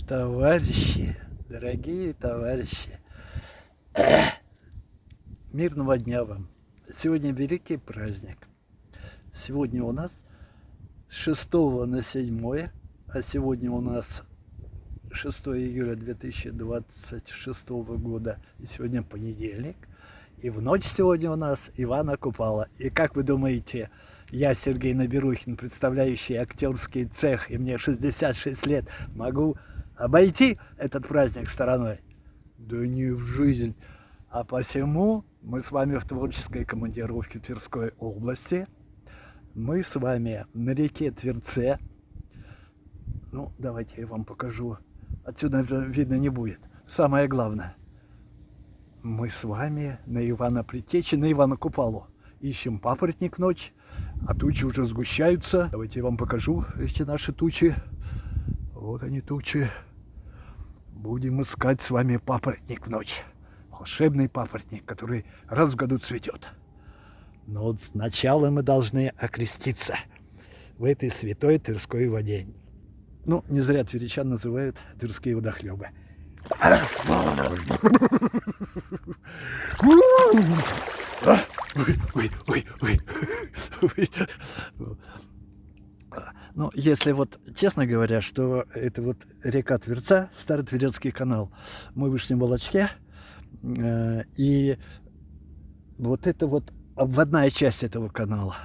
Товарищи, дорогие товарищи, мирного дня вам. Сегодня великий праздник. Сегодня у нас с 6 на 7, а сегодня у нас 6 июля 2026 года, и сегодня понедельник. И в ночь сегодня у нас Ивана Купала. И как вы думаете, я, Сергей Наберухин, представляющий актерский цех, и мне 66 лет, могу обойти этот праздник стороной? Да не в жизнь. А посему мы с вами в творческой командировке Тверской области. Мы с вами на реке Тверце. Ну, давайте я вам покажу. Отсюда видно не будет. Самое главное. Мы с вами на Ивана Предтечи, на Ивана Купалу. Ищем папоротник ночь, а тучи уже сгущаются. Давайте я вам покажу эти наши тучи. Вот они, тучи. Будем искать с вами папоротник в ночь. Волшебный папоротник, который раз в году цветет. Но вот сначала мы должны окреститься в этой святой Тверской воде. Ну, не зря тверичан называют тверские водохлебы. Ну, если вот честно говоря, что это вот река Тверца, Старотверецкий канал, мы в Вышнем Волочке, и вот это вот обводная часть этого канала.